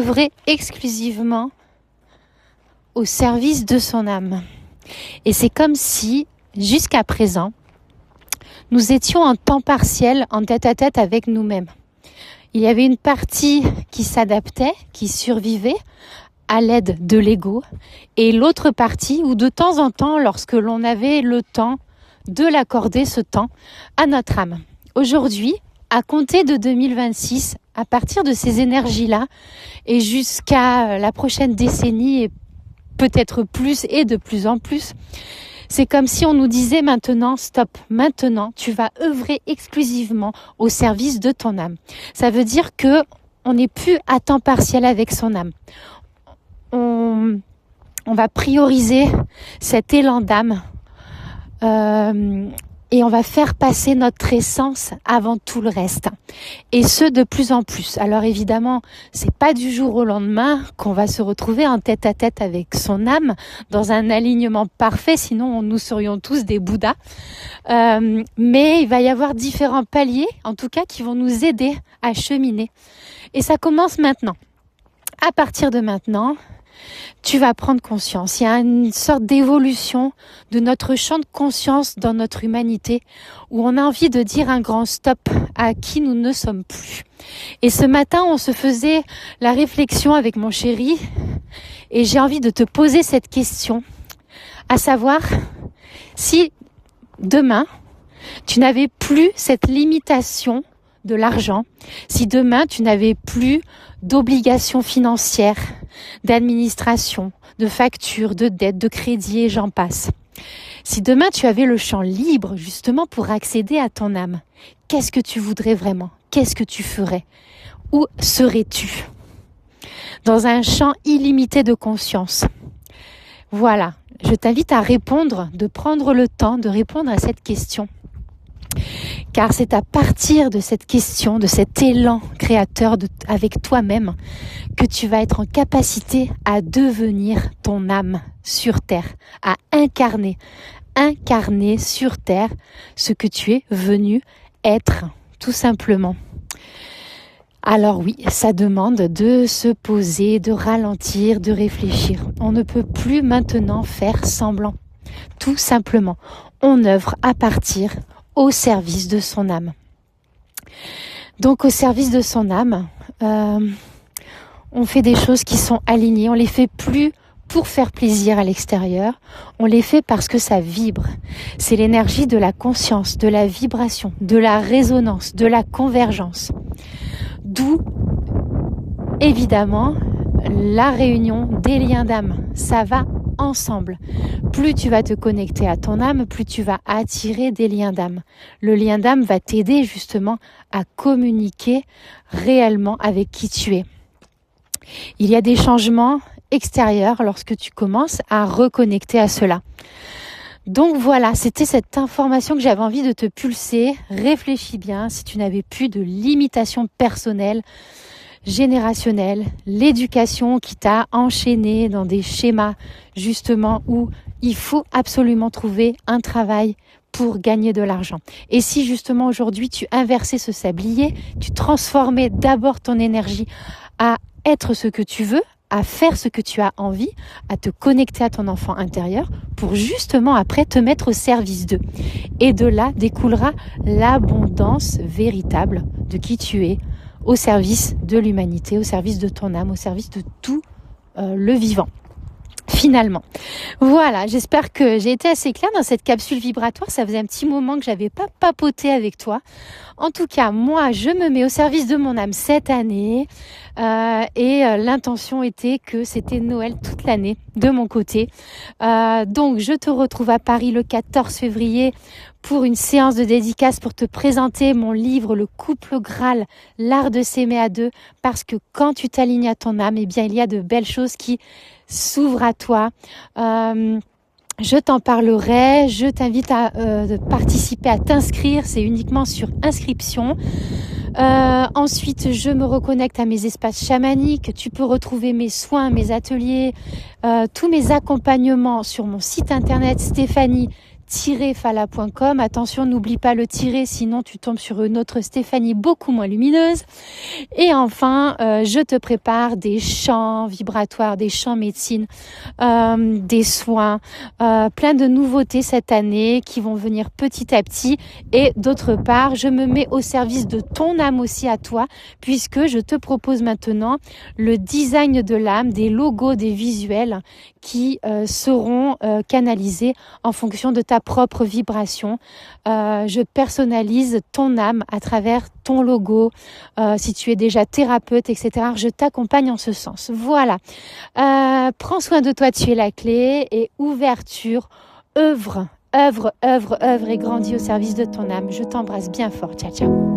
œuvrer exclusivement au service de son âme. Et c'est comme si, jusqu'à présent, nous étions en temps partiel, en tête-à-tête avec nous-mêmes. Il y avait une partie qui s'adaptait, qui survivait à l'aide de l'ego, et l'autre partie où de temps en temps, lorsque l'on avait le temps de l'accorder, ce temps à notre âme. Aujourd'hui, à compter de 2026, à partir de ces énergies-là, et jusqu'à la prochaine décennie, et peut-être plus et de plus en plus, c'est comme si on nous disait maintenant, stop, maintenant tu vas œuvrer exclusivement au service de ton âme. Ça veut dire que on n'est plus à temps partiel avec son âme. On va prioriser cet élan d'âme et on va faire passer notre essence avant tout le reste. Et ce, de plus en plus. Alors évidemment, c'est pas du jour au lendemain qu'on va se retrouver en tête à tête avec son âme dans un alignement parfait, sinon nous serions tous des Bouddhas. Mais il va y avoir différents paliers, en tout cas, qui vont nous aider à cheminer. Et ça commence maintenant. À partir de maintenant, tu vas prendre conscience. Il y a une sorte d'évolution de notre champ de conscience dans notre humanité où on a envie de dire un grand stop à qui nous ne sommes plus. Et ce matin, on se faisait la réflexion avec mon chéri et j'ai envie de te poser cette question, à savoir si demain, tu n'avais plus cette limitation de l'argent, si demain tu n'avais plus d'obligations financières, d'administration, de factures, de dettes, de crédits et j'en passe. Si demain tu avais le champ libre justement pour accéder à ton âme, qu'est-ce que tu voudrais vraiment? Qu'est-ce que tu ferais? Où serais-tu? Dans un champ illimité de conscience. Voilà, je t'invite à répondre, de prendre le temps de répondre à cette question. Car c'est à partir de cette question, de cet élan créateur avec toi-même, que tu vas être en capacité à devenir ton âme sur Terre, à incarner sur Terre ce que tu es venu être, tout simplement. Alors oui, ça demande de se poser, de ralentir, de réfléchir. On ne peut plus maintenant faire semblant. Tout simplement, on œuvre à partir au service de son âme. Donc au service de son âme, on fait des choses qui sont alignées, on les fait plus pour faire plaisir à l'extérieur, on les fait parce que ça vibre. C'est l'énergie de la conscience, de la vibration, de la résonance, de la convergence. D'où, évidemment, la réunion des liens d'âme. Ça va ensemble. Plus tu vas te connecter à ton âme, plus tu vas attirer des liens d'âme. Le lien d'âme va t'aider justement à communiquer réellement avec qui tu es. Il y a des changements extérieurs lorsque tu commences à reconnecter à cela. Donc voilà, c'était cette information que j'avais envie de te pulser. Réfléchis bien si tu n'avais plus de limitation personnelle, générationnelle, l'éducation qui t'a enchaîné dans des schémas justement où il faut absolument trouver un travail pour gagner de l'argent. Et si justement aujourd'hui tu inversais ce sablier, tu transformais d'abord ton énergie à être ce que tu veux, à faire ce que tu as envie, à te connecter à ton enfant intérieur pour justement après te mettre au service d'eux. Et de là découlera l'abondance véritable de qui tu es, au service de l'humanité, au service de ton âme, au service de tout le vivant. Finalement. Voilà, j'espère que j'ai été assez claire dans cette capsule vibratoire. Ça faisait un petit moment que j'avais pas papoté avec toi. En tout cas, moi, je me mets au service de mon âme cette année et l'intention était que c'était Noël toute l'année de mon côté. Donc, je te retrouve à Paris le 14 février pour une séance de dédicace pour te présenter mon livre Le couple Graal, l'art de s'aimer à deux, parce que quand tu t'alignes à ton âme, eh bien, il y a de belles choses qui s'ouvrent à toi. Je t'en parlerai, je t'invite à participer, à t'inscrire, c'est uniquement sur inscription. Ensuite, je me reconnecte à mes espaces chamaniques. Tu peux retrouver mes soins, mes ateliers, tous mes accompagnements sur mon site internet Stéphanie stéphanie-fala.com. Attention, n'oublie pas le tiret, sinon tu tombes sur une autre Stéphanie beaucoup moins lumineuse. Et enfin, je te prépare des chants vibratoires, des chants médecine, des soins, plein de nouveautés cette année qui vont venir petit à petit. Et d'autre part, je me mets au service de ton âme aussi à toi, puisque je te propose maintenant le design de l'âme, des logos, des visuels qui seront canalisés en fonction de ta propre vibration. Je personnalise ton âme à travers ton logo. Si tu es déjà thérapeute, etc., je t'accompagne en ce sens. Voilà. Prends soin de toi, tu es la clé. Et ouverture, œuvre et grandis au service de ton âme. Je t'embrasse bien fort. Ciao, ciao.